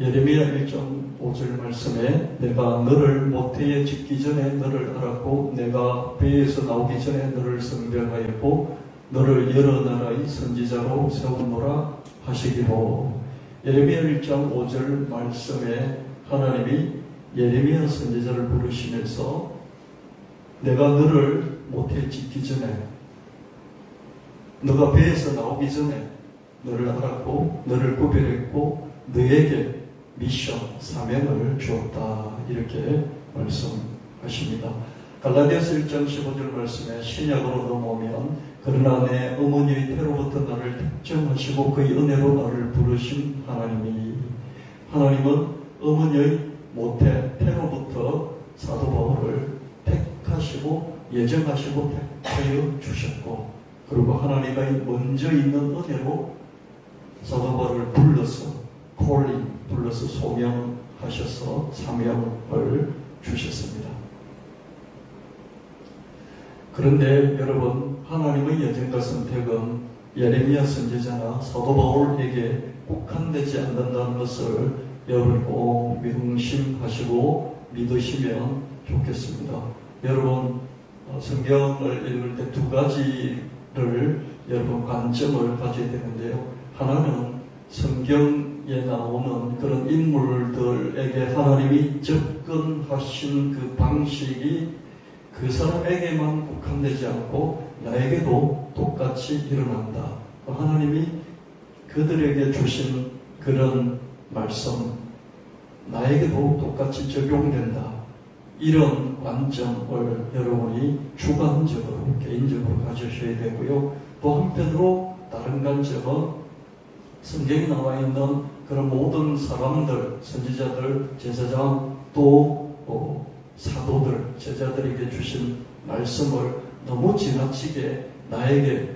예레미야 1장 5절 말씀에 내가 너를 모태에 짓기 전에 너를 알았고 내가 배에서 나오기 전에 너를 성별하였고 너를 여러 나라의 선지자로 세웠노라 하시기로. 예레미야 1장 5절 말씀에 하나님이 예레미야 선지자를 부르시면서 내가 너를 모태에 짓기 전에 너가 배에서 나오기 전에 너를 알았고 너를 구별했고 너에게 미션, 사명을 주었다. 이렇게 말씀하십니다. 갈라디아서 1장 15절 말씀에 신약으로 넘어오면 그러나 내 어머니의 태로부터 나를 택정하시고 그의 은혜로 나를 부르신 하나님은 어머니의 모태 태로부터 사도 바울을 택하시고 예정하시고 택하여 주셨고 그리고 하나님의 먼저 있는 은혜로 사도 바울을 불러서 불러서 소명하셔서 사명을 주셨습니다. 그런데 여러분, 하나님의 예정과 선택은 예레미야 선지자나 사도 바울에게 국한되지 않는다는 것을 여러분이 꼭 명심하시고 믿으시면 좋겠습니다. 여러분, 성경을 읽을 때 두 가지를 여러분 관점을 가져야 되는데요. 하나는 성경에 나오는 그런 인물들에게 하나님이 접근하신 그 방식이 그 사람에게만 국한되지 않고 나에게도 똑같이 일어난다. 하나님이 그들에게 주신 그런 말씀 나에게도 똑같이 적용된다. 이런 관점을 여러분이 주관적으로 개인적으로 가지셔야 되고요. 또 한편으로 다른 관점은 성경에 나와 있는 그런 모든 사람들, 선지자들, 제사장, 또 사도들, 제자들에게 주신 말씀을 너무 지나치게 나에게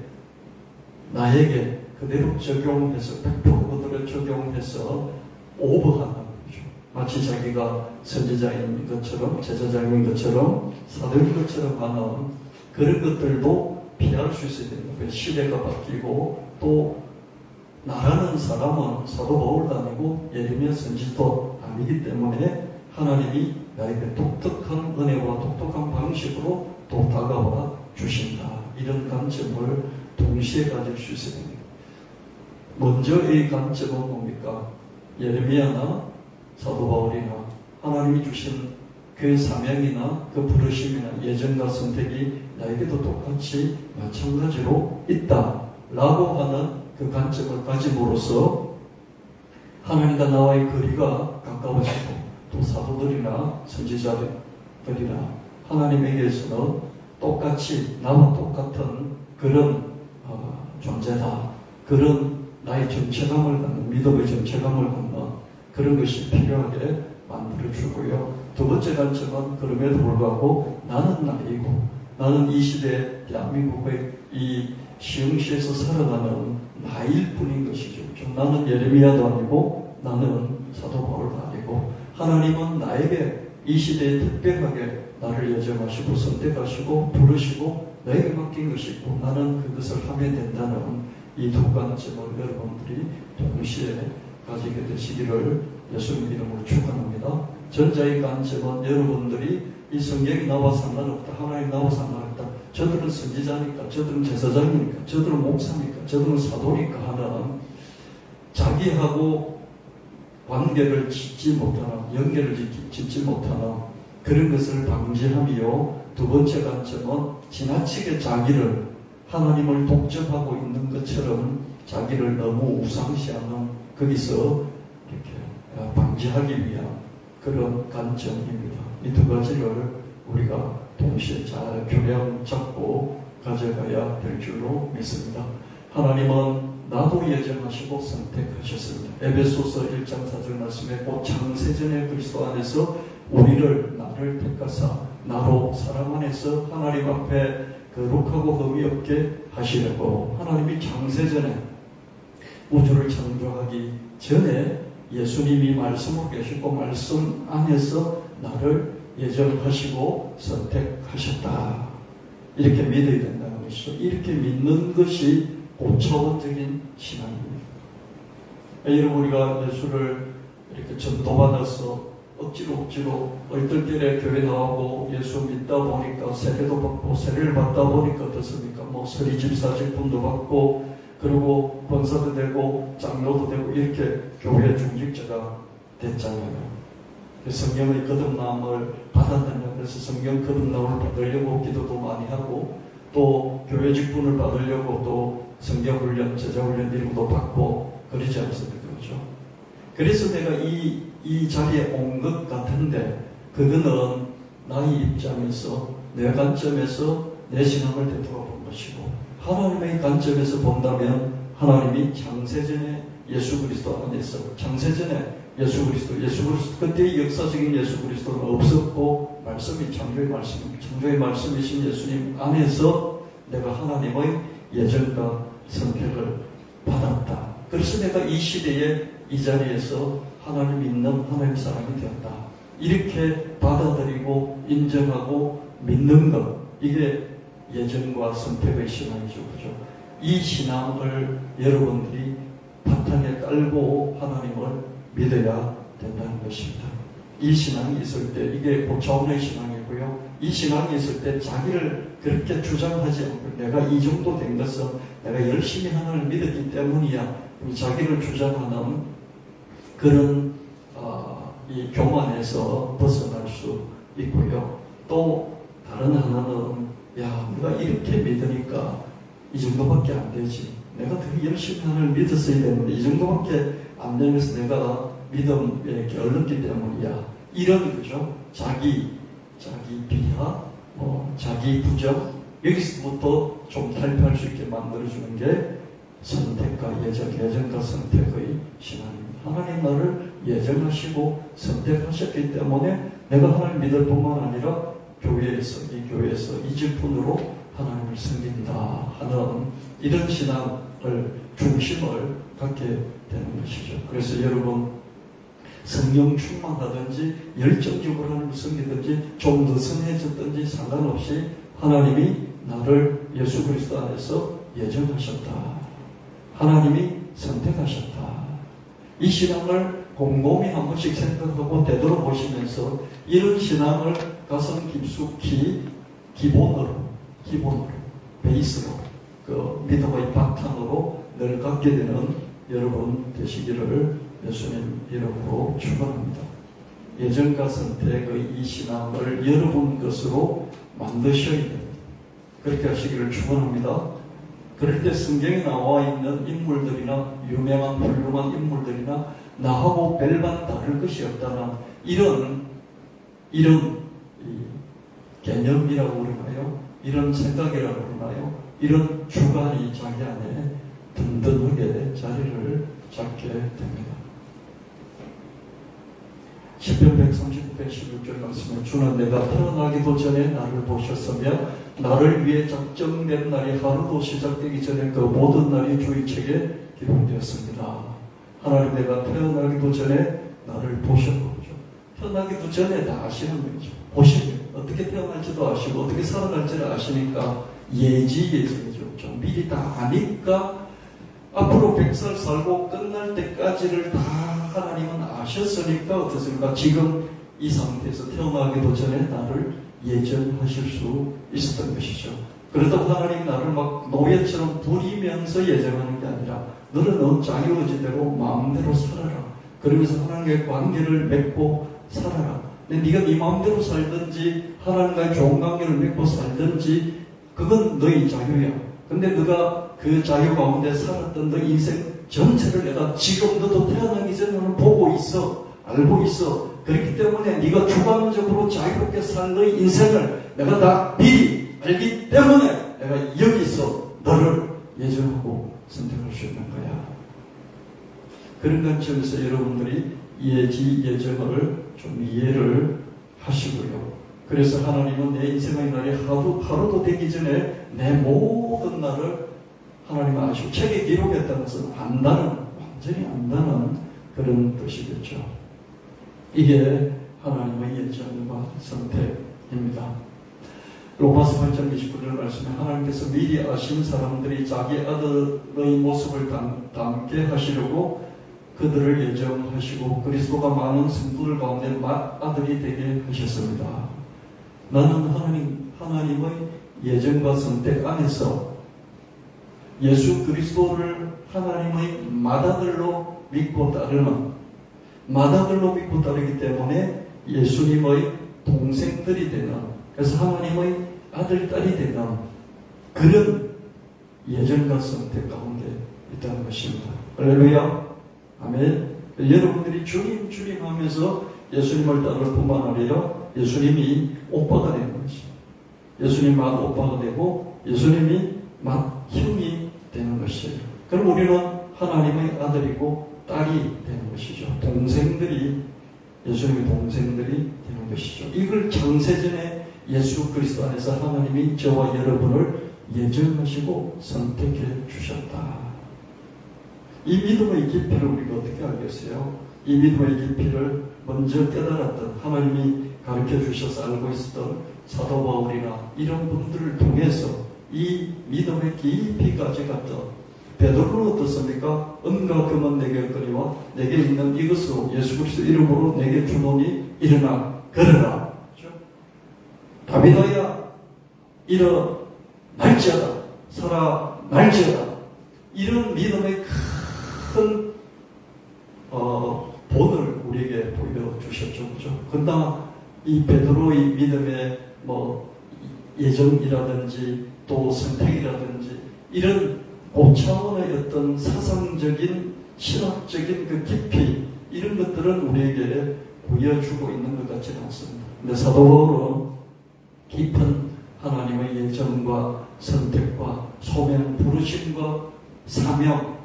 그대로 적용해서 100% 그대로 적용해서 오버하는 거죠. 마치 자기가 선지자인 것처럼, 제사장인 것처럼, 사도인 것처럼 하는 그런 것들도 피할 수 있어야 됩니다. 시대가 바뀌고 또 나라는 사람은 사도 바울도 아니고 예레미야 선지자도 아니기 때문에 하나님이 나에게 독특한 은혜와 독특한 방식으로 또 다가와 주신다. 이런 관점을 동시에 가질 수 있어야 됩니다. 먼저 이 관점은 뭡니까? 예레미야나 사도 바울이나 하나님이 주신 그 사명이나 그 부르심이나 예정과 선택이 나에게도 똑같이 마찬가지로 있다라고 하는 그 관점을 가짐으로써 하나님과 나와의 거리가 가까워지고 또 사도들이나 선지자들이나 하나님에게서는 똑같이 나와 똑같은 그런 존재다. 그런 나의 정체감을 갖는 믿음의 정체감을 갖는 그런 것이 필요하게 만들어주고요. 두 번째 관점은 그럼에도 불구하고 나는 나이고 나는 이 시대 대한민국의 이 시흥시에서 살아가는 나일 뿐인 것이죠. 나는 예레미야도 아니고 나는 사도 바울도 아니고 하나님은 나에게 이 시대에 특별하게 나를 예정하시고 선택하시고 부르시고 나에게 맡긴 것이고 나는 그것을 하면 된다는 이 두 관점을 여러분들이 동시에 가지게 되시기를 예수님 이름으로 축원합니다. 전자의 관점은 여러분들이 이 성경이 나와 상관없다. 하나님 나와 상관없다. 저들은 선지자니까, 저들은 제사장이니까, 저들은 목사니까, 저들은 사도니까 하는 자기하고 관계를 짓지 못하는, 연계를 짓지 못하는 그런 것을 방지하며 두 번째 관점은 지나치게 자기를 하나님을 독점하고 있는 것처럼 자기를 너무 우상시하는 거기서 이렇게 방지하기 위한 그런 관점입니다. 이 두 가지를 우리가 동시에 잘 균형 잡고 가져가야 될 줄로 믿습니다. 하나님은 나도 예정하시고 선택하셨습니다. 에베소서 1장 4절 말씀에 곧 창세전에 그리스도 안에서 나를 택하사 나로 사람 안에서 하나님 앞에 거룩하고 흠이 없게 하시려고 하나님이 창세전에 우주를 창조하기 전에 예수님이 말씀으로 계시고 말씀 안에서 나를 예정하시고 선택하셨다. 이렇게 믿어야 된다는 것이죠. 이렇게 믿는 것이 고차원적인 신앙입니다. 여러분 우리가 예수를 이렇게 전도받아서 억지로 얼떨결에 교회 나오고 예수 믿다 보니까 세례도 받고 세례를 받다 보니까 어떻습니까? 뭐 서리 집사직분도 받고 그리고 권사도 되고 장로도 되고 이렇게 교회 중직자가 됐잖아요. 성령의 거듭남을 받았느냐, 그래서 성령 거듭남을 받으려고 기도도 많이 하고 또 교회 직분을 받으려고 또 성경훈련, 제자훈련 이런 것도 받고 그러지 않습니까? 그렇죠? 그래서 내가 이 자리에 온 것 같은데 그거는 나의 입장에서 내 관점에서 내 신앙을 되돌아본 것이고 하나님의 관점에서 본다면 하나님이 창세전에 예수 그리스도 안에서 창세전에 예수 그리스도 그때의 역사적인 예수 그리스도는 없었고 말씀이 창조의 말씀이신 예수님 안에서 내가 하나님의 예정과 선택을 받았다. 그래서 내가 이 시대에 이 자리에서 하나님 믿는 하나님 사람이 되었다. 이렇게 받아들이고 인정하고 믿는 것, 이게 예정과 선택의 신앙이죠. 그죠? 이 신앙을 여러분들이 바탕에 깔고 하나님을 믿어야 된다는 것입니다. 이 신앙이 있을 때 이게 고차원의 신앙이고요. 이 신앙이 있을 때 자기를 그렇게 주장하지 않고 내가 이 정도 된 것은 내가 열심히 하나님을 믿었기 때문이야. 자기를 주장하는 그런 이 교만에서 벗어날 수 있고요. 또 다른 하나는 내가 이렇게 믿으니까 이 정도밖에 안 되지. 내가 더 열심히 하나님을 믿었어야 되는데 이 정도밖에 안 되면서 내가 믿음에 게을렀기 때문이야. 이런 거죠. 자기 비하, 자기 부정, 여기서부터 좀 탈피할 수 있게 만들어주는 게 선택과 예정과 선택의 신앙입니다. 하나님 나를 예정하시고 선택하셨기 때문에 내가 하나님 믿을 뿐만 아니라 교회에서 이 직분으로 하나님을 섬긴다 하는 이런 신앙을 중심을 갖게 되는 것이죠. 그래서 여러분 성령 충만하든지 열정적으로 하나님을 섬기든지 좀 더 선해졌든지 상관없이 하나님이 나를 예수 그리스도 안에서 예정하셨다. 하나님이 선택하셨다. 이 신앙을 곰곰이 한 번씩 생각하고 되돌아보시면서 이런 신앙을 가슴 깊숙이 기본으로 베이스로 그 믿음의 바탕으로 늘 갖게 되는 여러분 되시기를 예수님 이름으로 축원합니다. 예정과 선택의 이 신앙을 여러분 것으로 만드셔야 됩니다. 그렇게 하시기를 축원합니다. 그럴 때 성경에 나와 있는 인물들이나 유명한 훌륭한 인물들이나 나하고 별반 다를 것이 없다는 이런 개념이라고 그러나요? 이런 생각이라고 그러나요? 이런 주관이 자기 안에 든든하게 자리를 잡게 됩니다. 시편 139편 16절 말씀에 주는 내가 태어나기도 전에 나를 보셨으며 나를 위해 작정된 날이 하루도 시작되기 전에 그 모든 날이 주의 책에 기록되었습니다. 하나님 내가 태어나기도 전에 나를 보셨고 태어나기도 전에 다 아시는 거죠. 보시면 어떻게 태어날지도 아시고 어떻게 살아날지를 아시니까 예지예정이죠. 좀 미리 다 아니까 앞으로 100살 살고 끝날 때까지를 다 하나님은 아셨으니까 어떻습니까? 지금 이 상태에서 태어나기도 전에 나를 예정하실 수 있었던 것이죠. 그렇다고 하나님 나를 막 노예처럼 부리면서 예정하는 게 아니라 너는 자유의지대로 마음대로 살아라. 그러면서 하나님과의 관계를 맺고 살아라. 근데 네가 네 마음대로 살든지 하나님과의 좋은 관계를 맺고 살든지 그건 너의 자유야. 근데 너가 그 자유 가운데 살았던 너 인생 전체를 내가 지금 너도 태어나기 전에는 보고 있어. 알고 있어. 그렇기 때문에 네가 주관적으로 자유롭게 살 너의 인생을 내가 다 미리 알기 때문에 내가 여기서 너를 예정하고 선택할 수 있는 거야. 그런 관점에서 여러분들이 예정을 좀 이해를 하시고요. 그래서 하나님은 내 인생의 날이 하루도 되기 전에 내 모든 날을 하나님 아시고 책에 기록했다는 것은 완전히 안다는 그런 뜻이겠죠. 이게 하나님의 예정과 선택입니다. 로마서 8장 29절 말씀에 하나님께서 미리 아신 사람들이 자기 아들의 모습을 닮게 하시려고 그들을 예정하시고 그리스도가 많은 성도들 가운데 아들이 되게 하셨습니다. 나는 하나님의 예정과 선택 안에서 예수 그리스도를 하나님의 맏아들로 믿고 따르기 때문에 예수님의 동생들이 되는, 그래서 하나님의 아들, 딸이 되는 그런 예정과 선택 가운데 있다는 것입니다. 할렐루야. 아멘. 여러분들이 주님 하면서 예수님을 따를 뿐만 아니라 예수님이 오빠가 되는 것입니다. 예수님 만 오빠가 되고 예수님이 만 형이 되는 것이에요. 그럼 우리는 하나님의 아들이고 딸이 되는 것이죠. 예수님의 동생들이 되는 것이죠. 이걸 창세전에 예수 그리스도 안에서 하나님이 저와 여러분을 예정하시고 선택해 주셨다. 이 믿음의 깊이를 우리가 어떻게 알겠어요? 이 믿음의 깊이를 먼저 깨달았던, 하나님이 가르쳐 주셔서 알고 있었던 사도 바울이나 이런 분들을 통해서 이 믿음의 깊이까지 갔던 베드로는 어떻습니까? 은과 금은 내게 없거니와 내게 있는 이것으로 예수 그리스도 이름으로 내게 주노니 일어나 걸어라. 그렇죠? 다윗아야 일어날지어다, 살아날지어다. 이런 믿음의 큰 본을 우리에게 보여주셨죠. 그렇죠? 그러나 이 베드로의 믿음의 예정이라든지 또 선택이라든지 이런 고차원의 어떤 사상적인 신학적인 그 깊이, 이런 것들은 우리에게 보여주고 있는 것 같지는 않습니다. 근데 사도 바울은 깊은 하나님의 예정과 선택과 소명, 부르심과 사명,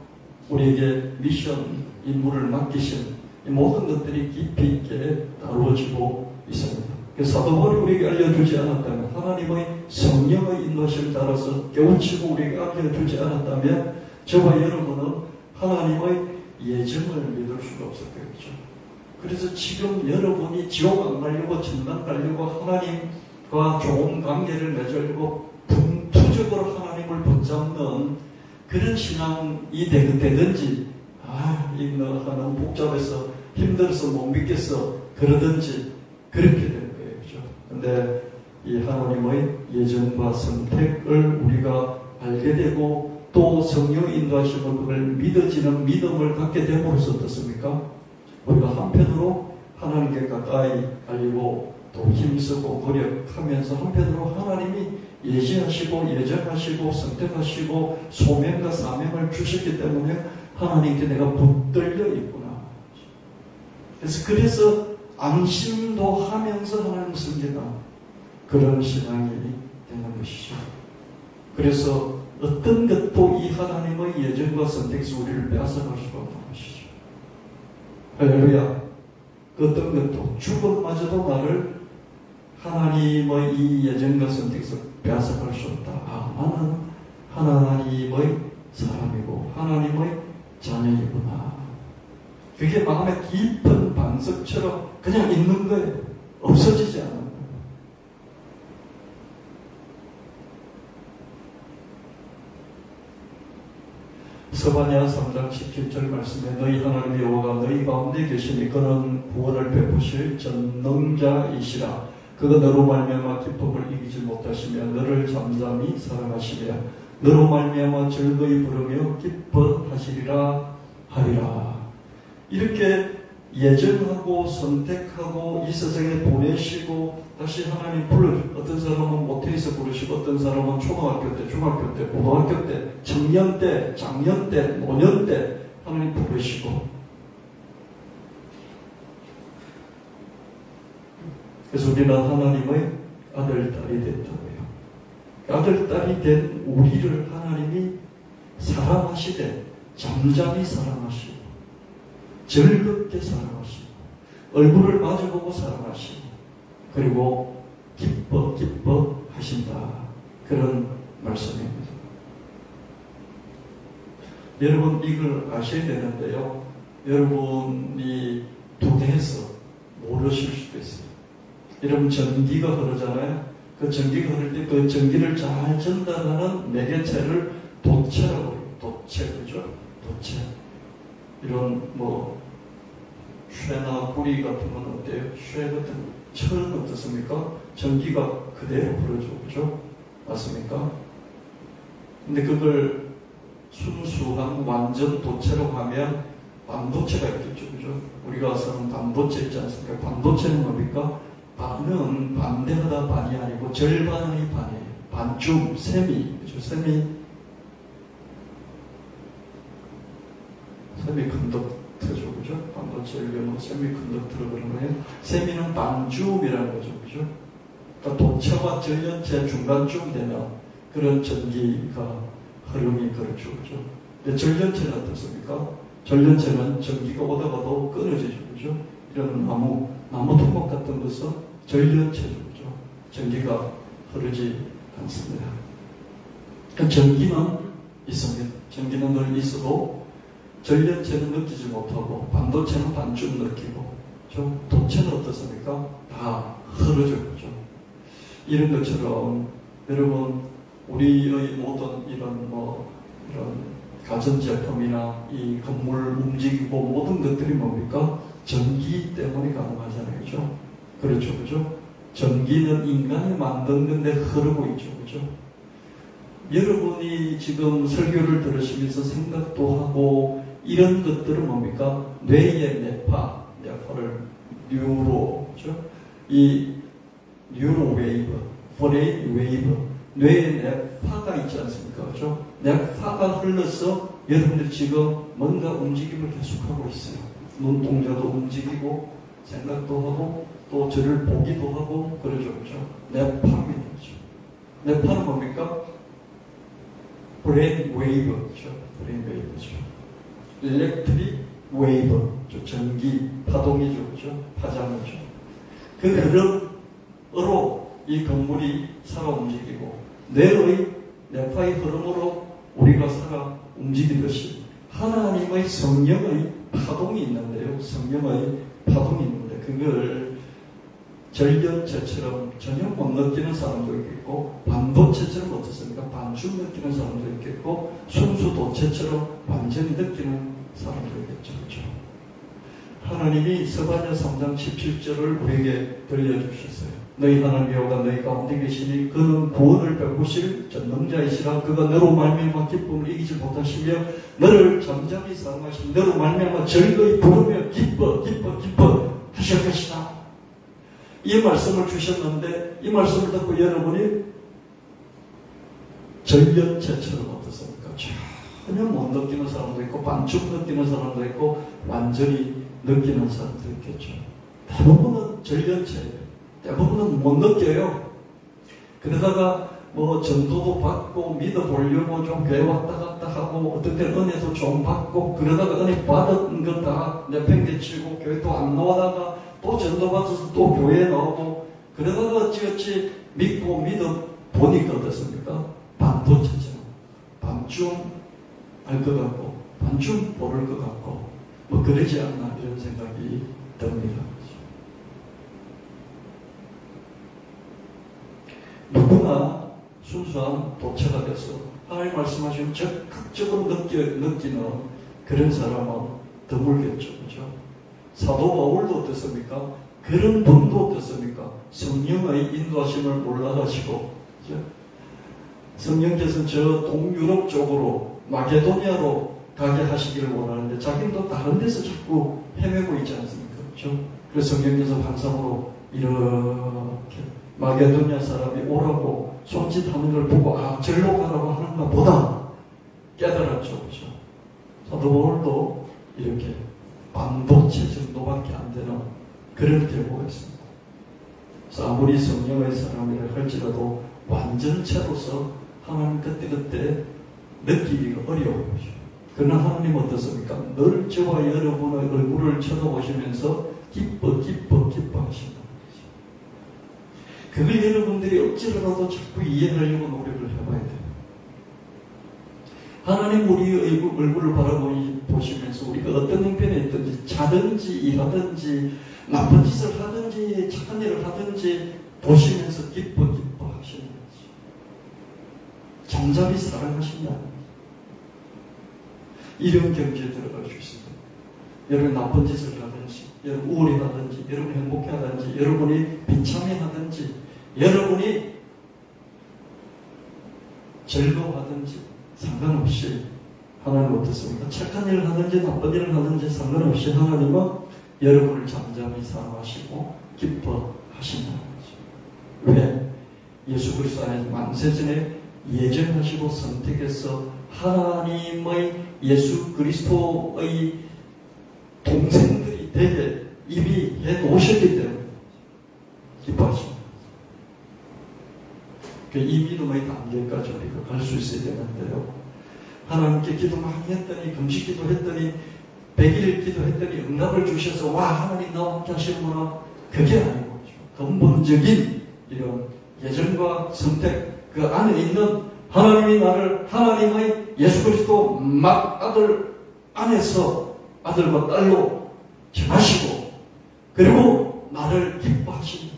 우리에게 미션, 임무를 맡기신 이 모든 것들이 깊이 있게 다루어지고 있습니다. 사도 바울이 우리에게 알려주지 않았다면, 하나님의 성령의 인도하심을 따라서 깨우치고 우리에게 알려주지 않았다면 저와 여러분은 하나님의 예정을 믿을 수가 없었겠죠. 그래서 지금 여러분이 지옥 안 가려고, 천당 가려고, 하나님과 좋은 관계를 맺으려고 분투적으로 하나님을 붙잡는 그런 신앙이 되든지, 이거 너무 복잡해서 힘들어서 못 믿겠어 그러든지 그렇게 되는 거예요. 그렇죠? 근데 이 하나님의 예정과 선택을 우리가 알게 되고 또 성령 인도하시면 그걸 믿어지는 믿음을 갖게 됨으로써 어떻습니까? 우리가 한편으로 하나님께 가까이 가려고 또 힘쓰고 노력하면서 한편으로 하나님이 예지하시고 예정하시고 선택하시고 소명과 사명을 주셨기 때문에 하나님께 내가 붙들려 있구나. 그래서 안심도 하면서 하나님을 섬기는 그런 신앙이 되는 것이죠. 그래서 어떤 것도 이 하나님의 예정과 선택에서 우리를 빼앗아갈 수가 없는 것이죠. 할렐루야. 어떤 것도 죽음마저도 나를 하나님의 이 예정과 선택에서 빼앗아갈 수 없다. 나는 하나님의 사람이고 하나님의 자녀이구나. 그게 마음의 깊은 반석처럼 그냥 있는 거예요. 없어지지 않는 거예요. 스바냐 3장 17절 말씀에 너희 하나님 여호와가 너희 가운데 계시니 그는 구원을 베푸실 전능자이시라. 그가 너로 말미암아 기쁨을 이기지 못하시며 너를 잠잠히 사랑하시며 너로 말미암아 즐거이 부르며 기뻐하시리라 하리라. 이렇게 예정하고 선택하고 이 세상에 보내시고 다시 하나님 불러주고, 어떤 사람은 모태에서 부르시고 어떤 사람은 초등학교 때, 중학교 때, 고등학교 때, 청년 때, 장년 때, 노년 때 하나님 부르시고, 그래서 우리는 하나님의 아들, 딸이 됐다고요. 아들, 딸이 된 우리를 하나님이 사랑하시되 잠잠히 사랑하시고 즐겁게 사랑하시고 얼굴을 마주보고 사랑하시고 그리고 기뻐하신다. 그런 말씀입니다. 여러분 이걸 아셔야 되는데요. 여러분이 두대에서 모르실 수도 있어요. 여러분 전기가 흐르잖아요. 그 전기가 흐를 때 그 전기를 잘 전달하는 매개체를 도체라고 해요. 도체, 그죠? 도체. 이런 뭐 쇠나 구리 같은 건 어때요? 쇠 같은 철은 어떻습니까? 전기가 그대로 흐르죠. 그죠? 맞습니까? 근데 그걸 순수한 완전 도체로 하면 반도체가 있겠죠. 그죠? 우리가 쓰는 반도체 있지 않습니까? 반도체는 뭡니까? 반은 반대하다 반이 아니고 절반의 반이에요. 반쯤, 세미. 그죠? 세미컨덕터죠. 그죠? 반도체를 뭐 세미컨덕터로 그런 거예요. 세미는 반쯤이라는 거죠. 그죠? 그러니까 도체와 전련체 중간쯤 되는 그런 전기가 흐름이 그렇죠. 그죠? 근데 전련체는 어떻습니까? 전련체는 전기가 오다가도 끊어지죠. 그죠? 이런 나무 토막 같은 것은 전련체죠. 그죠? 전기가 흐르지 않습니다. 그러니까 전기는 있습니다. 전기는 늘 있어도 전련체는 느끼지 못하고 반도체는 반쯤 느끼고 좀 도체는 어떻습니까? 다 흐르죠. 그죠? 이런 것처럼 여러분 우리의 모든 이런 가전제품이나 이 건물 움직이고 모든 것들이 뭡니까? 전기 때문에 가능하잖아요. 그죠? 그렇죠. 그죠? 전기는 인간이 만든 건데 흐르고 있죠. 그죠? 여러분이 지금 설교를 들으시면서 생각도 하고 이런 것들은 뭡니까? 뇌의 뇌파를 뉴로, 그죠? 이 뉴로 웨이브, 브레인 웨이브, 뇌의 뇌파가 있지 않습니까? 그죠? 뇌파가 흘러서 여러분들 지금 뭔가 움직임을 계속하고 있어요. 눈동자도 움직이고 생각도 하고 또 저를 보기도 하고 그러죠. 그죠? 뇌파입니다. 그죠? 뇌파는 뭡니까? 브레인 웨이브, 그죠? 브레인 웨이브죠. 일렉트릭 웨이브, 전기 파동이죠. 그죠? 파장이죠. 그 흐름으로 이 건물이 살아 움직이고 뇌의 뇌파의 흐름으로 우리가 살아 움직이듯이 하나님의 성령의 파동이 있는데요. 성령의 파동이 있는데 그걸 전련체처럼 전혀 못 느끼는 사람도 있겠고 반도체처럼 어떻습니까? 반쯤 느끼는 사람도 있겠고 순수 도체처럼 완전히 느끼는 사람도 있겠죠. 그렇죠? 하나님이 스바냐 3장 17절을 우리에게 들려주셨어요. 너희 하나님 여호와가 너희 가운데 계시니 그는 구원을 베푸실 전능자이시라. 그가 너로 말미암아 기쁨을 이기지 못하시며 너를 잠잠히 사랑하시니 너로 말미암아 즐거이 부르며 기뻐 하실 것이다. 이 말씀을 주셨는데 이 말씀을 듣고 여러분이 전련체처럼 어떻습니까? 전혀 못 느끼는 사람도 있고 반쯤 느끼는 사람도 있고 완전히 느끼는 사람도 있겠죠. 대부분은 전련체예요. 대부분은 못 느껴요. 그러다가 뭐 전도도 받고 믿어보려고 좀 교회 왔다 갔다 하고 어떤 때는 은혜도 좀 받고 그러다가 은혜 받은 것 다 내팽개치고 교회 또 안 나오다가 또 전도 받아서 또 교회에 나오고 그러다가 어찌어찌 믿고 믿어보니까 어떻습니까? 반도체처럼 반쯤 알 것 같고 반쯤 모를 것 같고 뭐 그러지 않나 이런 생각이 듭니다. 누구나 순수한 도체가 돼서 하나님 말씀하시면 적극적으로 느끼는 그런 사람은 드물겠죠. 그죠? 사도 바울도 어떻습니까? 그런 분도 어떻습니까? 성령의 인도하심을 몰라가지고 그죠? 성령께서 저 동유럽 쪽으로 마게도니아로 가게 하시기를 원하는데 자기는 또 다른 데서 자꾸 헤매고 있지 않습니까? 그렇죠? 그래서 성령께서 환상으로 이렇게 마게도니아 사람이 오라고 손짓하는 걸 보고 절로 가라고 하는가 보다 깨달았죠. 그렇죠? 사도 바울도 이렇게 반도체 정도밖에 안 되는 그런 계보였습니다. 그래서 아무리 성령의 사람이라 할지라도 완전체로서 하나님 그때 느끼기가 어려워요. 그러나 하나님은 어떻습니까? 늘 저와 여러분의 얼굴을 쳐다보시면서 기뻐 하신다. 그걸 여러분들이 억지로라도 자꾸 이해하려고 노력을 해봐야 돼요. 하나님 우리의 얼굴을 바라보시면서 우리가 어떤 형편에 있든지 자든지 일하든지 나쁜 짓을 하든지 착한 일을 하든지 보시면서 기뻐 하시는 거지. 잠잠히 사랑하신다. 이런 경지에 들어갈 수 있습니다. 여러분이 나쁜 짓을 하든지, 여러분 우울해하든지, 여러분이 행복해하든지, 여러분이 비참해하든지, 여러분이 즐거워하든지 상관없이 하나님은 어떻습니까? 착한 일을 하든지 나쁜 일을 하든지 상관없이 하나님은 여러분을 잠잠히 사랑하시고 기뻐하신다는 거죠. 왜? 예수 그리스도 안에서 만세전에 예정하시고 선택해서 하나님의 예수 그리스도의 동생들이 되게 이미 해놓으셨기 때문에 기뻐하십니다. 이 믿음의 단계까지 우리가 갈 수 있어야 되는데요. 하나님께 기도 많이 했더니, 금식 기도했더니, 100일 기도했더니 응답을 주셔서 와 하나님 나와 함께 하시는구나. 그게 아니고 근본적인 이런 예정과 선택 그 안에 있는 하나님이 나를 하나님의 예수 그리스도 아들 안에서 아들과 딸로 정하시고 그리고 나를 기뻐하시는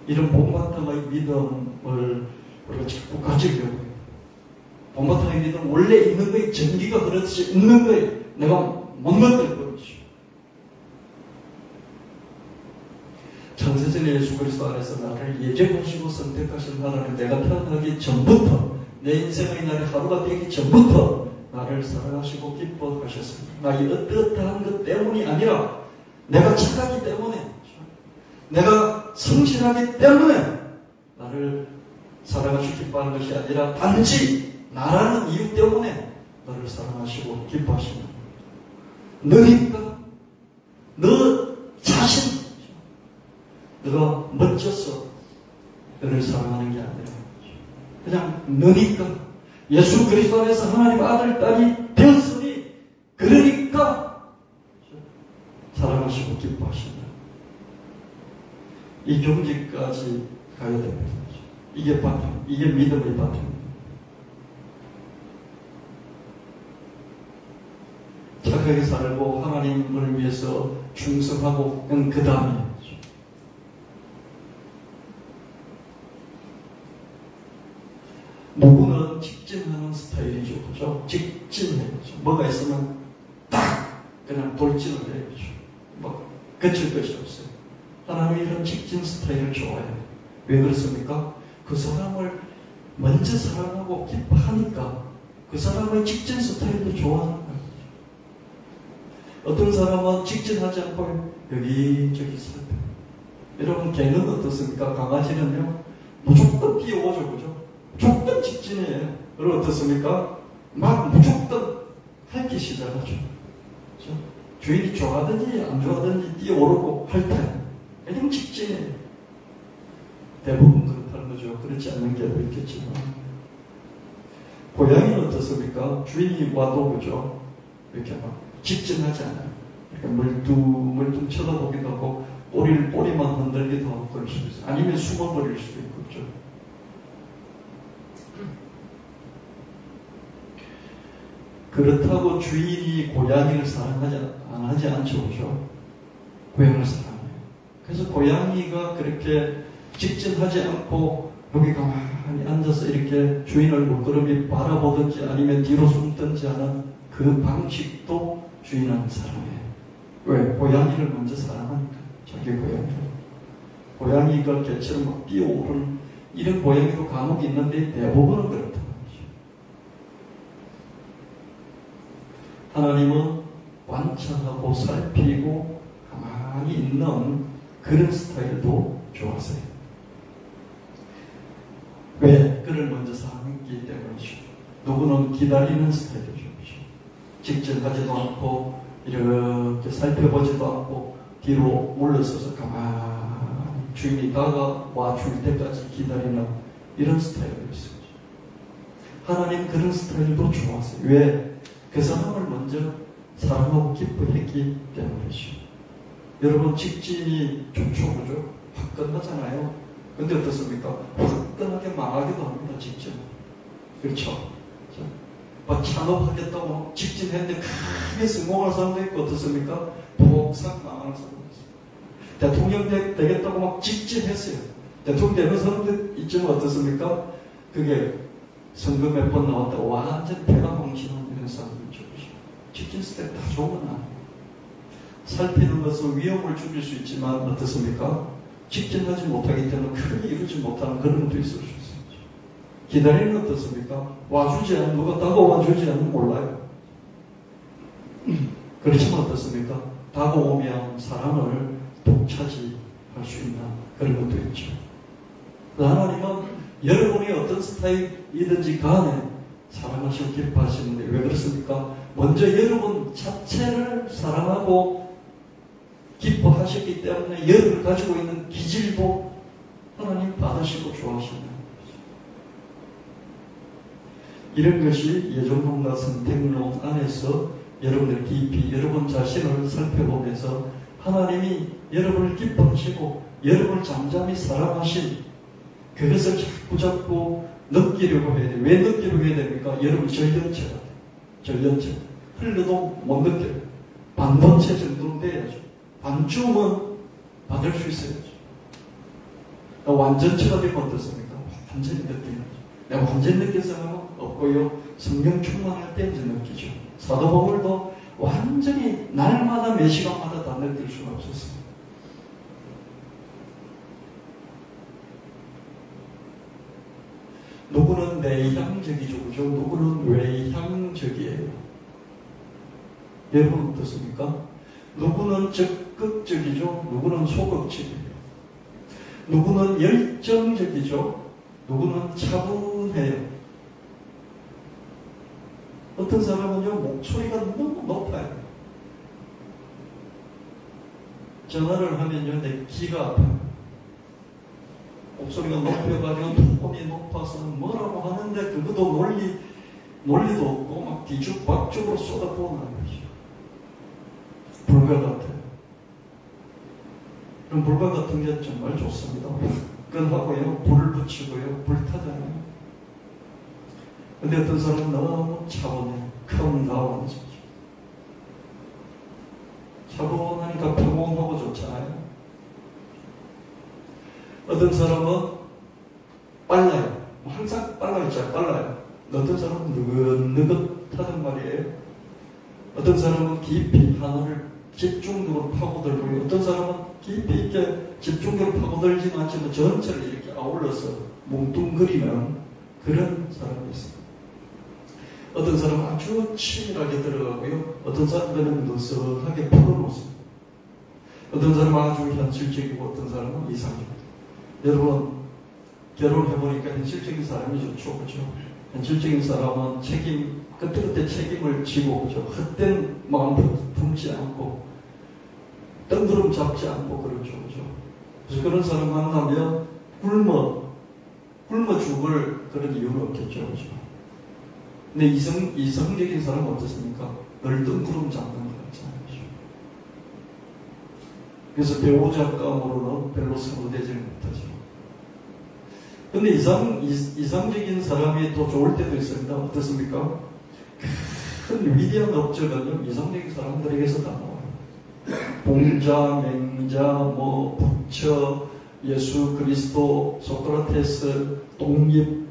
이런 본바탕의 믿음을 우리가 자꾸 가지려고 해요. 본바탕의 믿음 원래 있는 거에 전기가 그렇듯이 있는 거에 내가 못 만들 거지. 창세전에 예수 그리스도 안에서 나를 예정하시고 선택하신 하나님, 내가 태어나기 전부터 내 인생의 날이 하루가 되기 전부터 나를 사랑하시고 기뻐하셨습니다. 나의 어떠한 것 때문이 아니라 내가 착하기 때문에, 내가 성실하기 때문에 나를 사랑하시고 기뻐하는 것이 아니라 단지 나라는 이유 때문에 너를 사랑하시고 기뻐하신다. 너니까, 너 자신, 너가 멋져서 너를 사랑하는 게 아니라 그냥 너니까, 예수 그리스도 안에서 하나님 아들, 딸이 되었으니 그러니까 사랑하시고 기뻐하신다. 이 경지까지 가야 됩니다. 이게 바탕, 이게 믿음의 바탕입니다. 착하게 살고 하나님을 위해서 충성하고 그 다음에 누구는 직진하는 스타일이죠. 그죠? 직진해요. 뭐가 있으면 딱 그냥 돌진을 해요. 뭐 거칠 것이 없어요. 하나님이 이런 직진 스타일을 좋아해요. 왜 그렇습니까? 그 사람을 먼저 사랑하고 기뻐하니까 그 사람의 직진 스타일도 좋아하는 거예요. 어떤 사람은 직진하지 않고 여기저기 살펴요. 여러분 개는 어떻습니까? 강아지는요 무조건 뛰어오죠. 그죠? 무조건 직진해요. 그리고 어떻습니까? 막 무조건 핥기 시작하죠. 그죠? 주인이 좋아하든지 안 좋아하든지 뛰어오르고 핥아요. 그냥 직진해요. 대부분 그렇다는 거죠. 그렇지 않는 경우도 있겠지만. 고양이는 어떻습니까? 주인이 와도 그죠? 이렇게 막 직진하지 않아요. 멀뚱 쳐다보기도 하고 꼬리만 흔들기도 하고 그럴 수도 있어요. 아니면 숨어버릴 수도 있고 그죠? 그렇다고 주인이 고양이를 사랑하지 않죠. 그죠? 고양이를 사랑해요. 그래서 고양이가 그렇게 직진하지 않고 여기 가만히 앉아서 이렇게 주인을 물끄러미 바라보든지 아니면 뒤로 숨든지 하는 그 방식도 주인은 사랑해요. 왜? 고양이를 먼저 사랑하니까. 자기 고양이를. 고양이가 개처럼 막 뛰어오르는 이런 고양이도 간혹 있는데 대부분은 그렇다는 거죠. 하나님은 관찰하고 살피고 가만히 있는 그런 스타일도 좋아하세요. 왜? 그를 먼저 사랑했기 때문이죠. 누구는 기다리는 스타일이죠. 직진하지도 않고 이렇게 살펴보지도 않고 뒤로 물러서서 가만히 주인이 다가와 줄 때까지 기다리는 이런 스타일이 있어요. 하나님 그런 스타일도 좋아하세요. 왜? 그 사람을 먼저 사랑하고 기뻐했기 때문이죠. 여러분 직진이 좋죠. 그죠? 화끈하잖아요. 근데 어떻습니까? 화끈하게 망하기도 합니다. 직진. 그렇죠? 막 창업하겠다고 막 직진했는데 크게 성공할 사람도 있고 어떻습니까? 복상 망하는 사람도 있어요. 대통령 되겠다고 막 직진했어요. 대통령 되는 사람도 있지만 어떻습니까? 그게 선거 몇 번 나왔다고 완전 패가 망신하는 이런 사람도 있죠. 직진 스텝 다 좋은 건 아니에요. 살피는 것은 위험을 줄일 수 있지만 어떻습니까? 직진하지 못하기 때문에 크게 이루지 못하는 그런 것도 있을 수 있어요. 기다리는 건 어떻습니까? 와주지 않는, 누가 다가와주지 않으면 몰라요. 그렇지만 어떻습니까? 다가오면 사랑을 독차지할 수 있는 그런 것도 있죠. 하나님은 여러분이 어떤 스타일이든지 간에 사랑하시고 기뻐하시는데 왜 그렇습니까? 먼저 여러분 자체를 사랑하고 기뻐하셨기 때문에 여러분을 가지고 있는 기질도 하나님 받으시고 좋아하시는 거죠. 이런 것이 예정론과 선택론 안에서 여러분들 깊이 여러분 자신을 살펴보면서 하나님이 여러분을 기뻐하시고 여러분을 잠잠히 사랑하신 그것을 자꾸 느끼려고 해야 돼요. 왜 느끼려고 해야 됩니까? 여러분 절연체 같아요. 절연체. 흘려도 못 느껴요. 반번체 정도는 돼야죠. 반쯤은 받을 수 있어야죠. 완전체가 되면 어떻습니까? 완전히 느끼는 내가 완전히 느껴서는 없고요. 성령 충만할 때 이제 느끼죠. 사도 바울도 완전히 날마다 매 시간마다 다 느낄 수가 없었어요. 누구는 내향적이죠. 그죠? 누구는 외향적이에요. 여러분 어떻습니까? 누구는 적극적이죠. 누구는 소극적이에요. 누구는 열정적이죠. 누구는 차분해요. 어떤 사람은요, 목소리가 너무 높아요. 전화를 하면요, 내 귀가 아파요. 목소리가 높여가지고 톤이 높아서 뭐라고 하는데 그것도 논리도 없고 막 뒤죽박죽으로 쏟아부어나는 거죠. 불과 같아요. 그럼 불과 같은 게 정말 좋습니다. 화끈하고요, 불을 붙이고요, 불타잖아요. 근데 어떤 사람은 너무 차분해요. 컴다운 거죠. 차분하니까 평온하고 좋잖아요. 어떤 사람은 빨라요. 항상 빨라있죠. 빨라요. 어떤 사람은 느긋하단 말이에요. 어떤 사람은 깊이 하늘을 집중적으로 파고들고요. 어떤 사람은 깊이 있게 집중적으로 파고들지는 않지만 전체를 이렇게 아울러서 뭉뚱그리는 그런 사람이 있습니다. 어떤 사람은 아주 치밀하게 들어가고요. 어떤 사람들은 느슨하게 풀어놓습니다. 어떤 사람은 아주 현실적이고 어떤 사람은 이상적이고. 여러분 결혼해보니까 현실적인 사람이 좋죠. 그렇죠? 현실적인 사람은 그때 책임을 지고 그렇죠? 헛된 마음 품지 않고 뜬구름 잡지 않고 그렇죠. 그렇죠? 그래서 그런 사람 만나면 굶어 죽을 그런 이유는 없겠죠. 그렇죠? 근데 이성적인 사람은 어떻습니까? 늘 뜬구름 잡는 거 같잖아요. 그래서 배우자감으로는 별로 사고되지 못하죠. 근데 이상적인 사람이 또 좋을 때도 있습니다. 어떻습니까? 큰 위대한 업적은요, 이상적인 사람들에게서 다 나와요. 봉자, 맹자, 부처, 예수 그리스도, 소크라테스, 독립,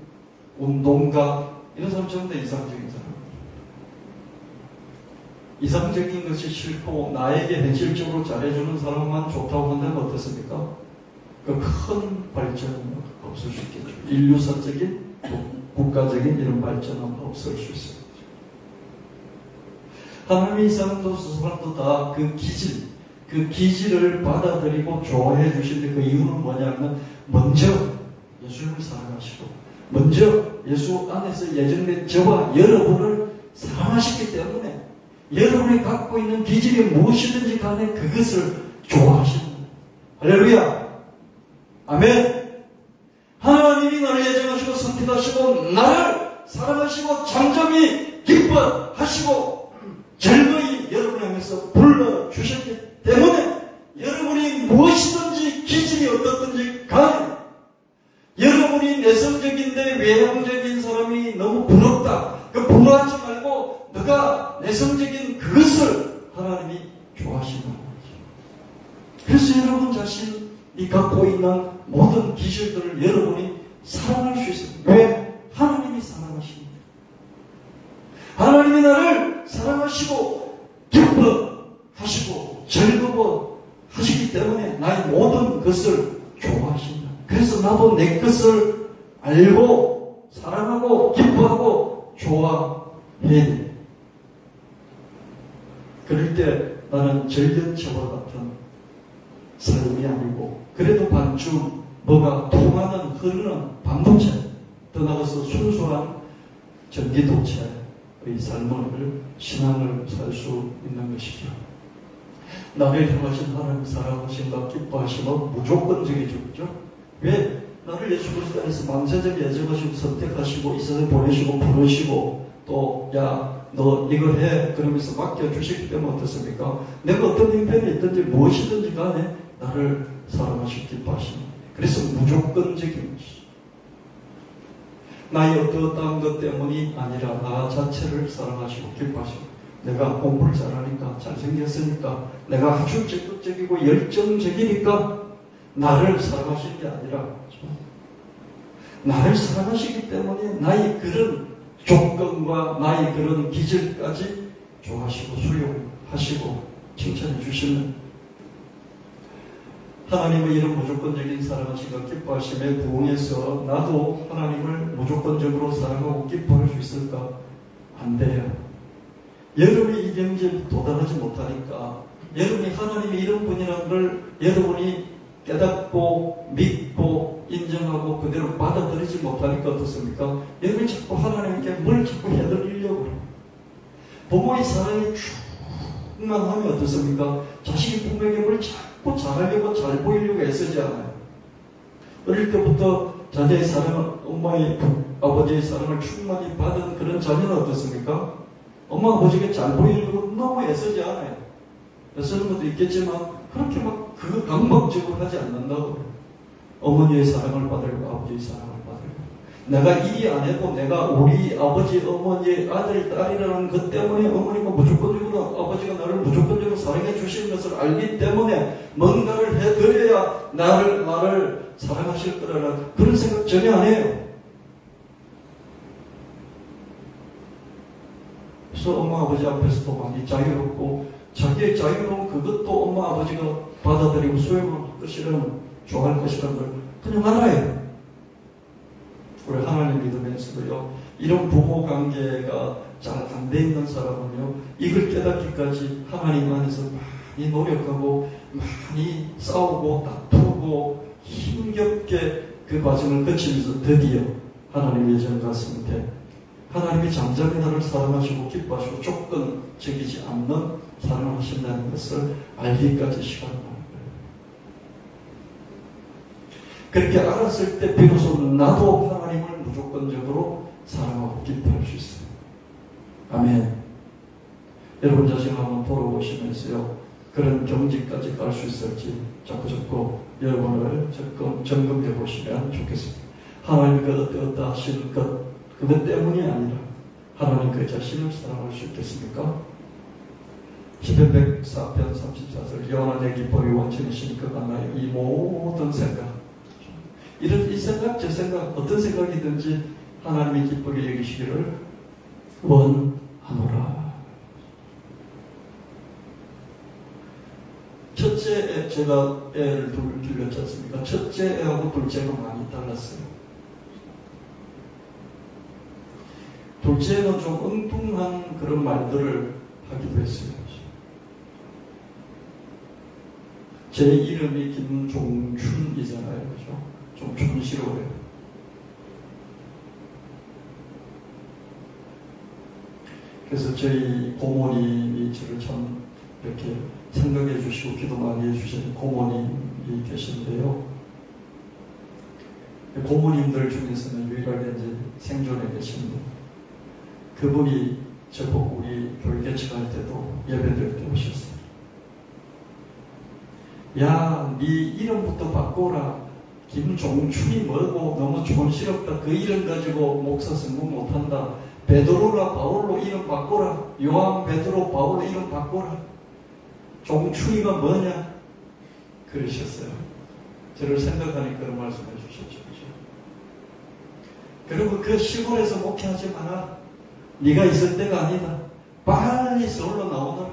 운동가, 이런 사람 전부 다 이상적인 사람. 이상적인 것이 싫고 나에게 현실적으로 잘해주는 사람만 좋다고 한다면 어떻습니까? 그 큰 발전은 없을 수 있겠죠. 인류사적인, 국가적인 이런 발전은 없을 수 있어요. 하나님이 사람도 다 그 기질을 받아들이고 좋아해 주시는데 그 이유는 뭐냐면 먼저 예수를 사랑하시고 먼저 예수 안에서 예정된 저와 여러분을 사랑하시기 때문에 여러분이 갖고 있는 기질이 무엇이든지 간에 그것을 좋아하시는 거예요. 할렐루야! 아멘! 하나님이 나를 예정하시고 선택하시고 나를 사랑하시고 잠잠히 기뻐하시고 즐거이 여러분을 향해서 불러주셨기 때문에 여러분이 무엇이든지 기질이 어떻든지 간에 여러분이 내성적인데 외향적인 사람이 너무 부럽다. 부러워하지 말고 너가 내성적인 그것을 하나님이 좋아하시는 거죠. 그래서 여러분 자신이 갖고 있는 모든 기질들을 여러분이 사랑할 수 있어요. 왜? 하나님이 사랑하십니다. 하나님이 나를 사랑하시고 기뻐하시고 즐거워하시기 때문에 나의 모든 것을 좋아하신다. 그래서 나도 내 것을 알고 사랑하고 기뻐하고 좋아해야 돼. 그럴 때 나는 절전체와 같은 삶이 아니고 그래도 반쯤 뭐가 통하는 흐르는 반도체, 더 나아가서 순수한 전기도체의 삶을 신앙을 살 수 있는 것이죠. 나를 향하신 하나님 사랑하신가 기뻐하시면 무조건적이죠. 그죠? 왜? 나를 예수 그리스도 안에서 만세전에 예정하시고 선택하시고 이 세상에 보내시고 부르시고 또 야 너 이걸 해 그러면서 맡겨주시기 때문에 어떻습니까? 내가 어떤 형편이 있든지 무엇이든지 간에 나를 사랑하시고 기뻐하십니다. 그래서 무조건적인 것이죠. 나의 어떠한 것 때문이 아니라 나 자체를 사랑하시고 기뻐하시고 내가 공부를 잘하니까 잘생겼으니까 내가 아주 적극적이고 열정적이니까 나를 사랑하시는 게 아니라 나를 사랑하시기 때문에 나의 그런 조건과 나의 그런 기질까지 좋아하시고 수용하시고 칭찬해 주시는 하나님의 이런 무조건적인 사랑하시고 기뻐하심에 부응해서 나도 하나님을 무조건적으로 사랑하고 기뻐할 수 있을까? 안 돼요. 여러분이 이 경지에 도달하지 못하니까 여러분이 하나님이 이런 분이라는 걸 여러분이 깨닫고 믿고 인정하고 그대로 받아들이지 못하니까 어떻습니까? 여러분이 자꾸 하나님께 뭘 자꾸 해드리려고 그래요. 부모의 사랑이 충만하면 어떻습니까? 자식이 부모에게 뭘 자꾸 잘하려고 잘 보이려고 애쓰지 않아요. 어릴 때부터 자녀의 사랑을 엄마의 아버지의 사랑을 충만히 받은 그런 자녀는 어떻습니까? 엄마 아버지에게 잘 보이려고 너무 애쓰지 않아요. 애쓰는 것도 있겠지만 그렇게 막 그거 강박적으로 하지 않는다고. 어머니의 사랑을 받으려고 아버지의 사랑을 받으려고. 내가 일이 안 해도 내가 우리 아버지 어머니의 아들 딸이라는 것 때문에 어머니가 무조건적으로 아버지가 나를 무조건적으로 사랑해 주시는 것을 알기 때문에 뭔가를 해드려야 나를 사랑하실 거라는 그런 생각 전혀 안 해요. 그래서 엄마 아버지 앞에서도 많이 자유롭고 자기의 자유로운 그것도 엄마 아버지가 받아들이고 수용할 것이라는 좋아할 것이라는 걸 그냥 알아요. 우리 하나님 믿으면서도요 이런 부모 관계가 잘 안 돼 있는 사람은요 이걸 깨닫기까지 하나님 안에서 많이 노력하고 많이 싸우고 다투고 힘겹게 그 과정을 거치면서 드디어 하나님 예정 같습니다. 하나님이 잠잠히 나를 사랑하시고 기뻐하시고 조건적이지 않는 사랑을 하신다는 것을 알기까지 시간을 많이 걸려요. 그렇게 알았을 때 비로소 나도 하나님을 무조건적으로 사랑하고 기뻐할 수 있어요. 아멘. 여러분 자신 한번 돌아보시면서요 그런 경지까지 갈 수 있을지 자꾸 여러분을 점검해 보시면 좋겠습니다. 하나님과 어떠 하시는 것 그것 때문이 아니라 하나님 그 자신을 사랑할 수 있겠습니까? 시편 104편 34절 여호와 내 기쁨이 원천이시니 그가 나의 이 모든 생각 이 생각 저 생각 어떤 생각이든지 하나님의 기쁘게 여기시기를 원하노라. 첫째 애 제가 애를 둘렸지 않습니까? 첫째 애하고 둘째 애가 많이 달랐어요. 둘째는 좀 엉뚱한 그런 말들을 하기도 했어요. 제 이름이 김종춘이잖아요. 그죠? 좀 촌스러워요. 그래서 저희 고모님이 저를 참 이렇게 생각해 주시고 기도 많이 해주시는 고모님이 계신데요. 고모님들 중에서는 유일하게 이제 생존해 계십니다. 그분이 저보고 우리 교회 개척할 때도 예배드릴 때 오셨어요. 야, 네 이름부터 바꿔라. 김종춘이 뭐고 너무 촌스럽다. 그 이름 가지고 목사 선거 못한다. 베드로나 바울로 이름 바꿔라. 요한 베드로 바울로 이름 바꿔라. 종춘이가 뭐냐? 그러셨어요. 저를 생각하니까 그런 말씀해 주셨죠. 그리고 그 시골에서 목회하지 마라. 네가 있을 때가 아니다. 빨리 서울로 나오더라.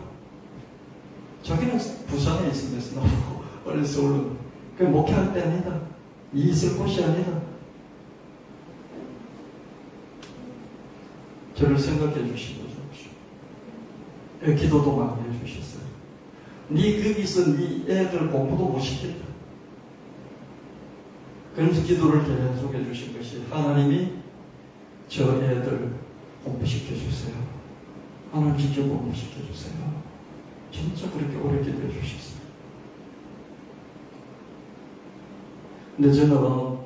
자기는 부산에 있으면서 나오고 빨리 서울로. 그 목회할 때 아니다. 있을 곳이 아니다. 저를 생각해 주신 거죠. 기도도 많이 해주셨어요. 네 거기서 네 애들 공부도 못 시켰다. 그래서 기도를 계속 해주신 것이 하나님이 저 애들 공부시켜주세요. 하나님 직접 공부시켜주세요. 진짜 그렇게 오래 기도해 주셨어요. 근데 저는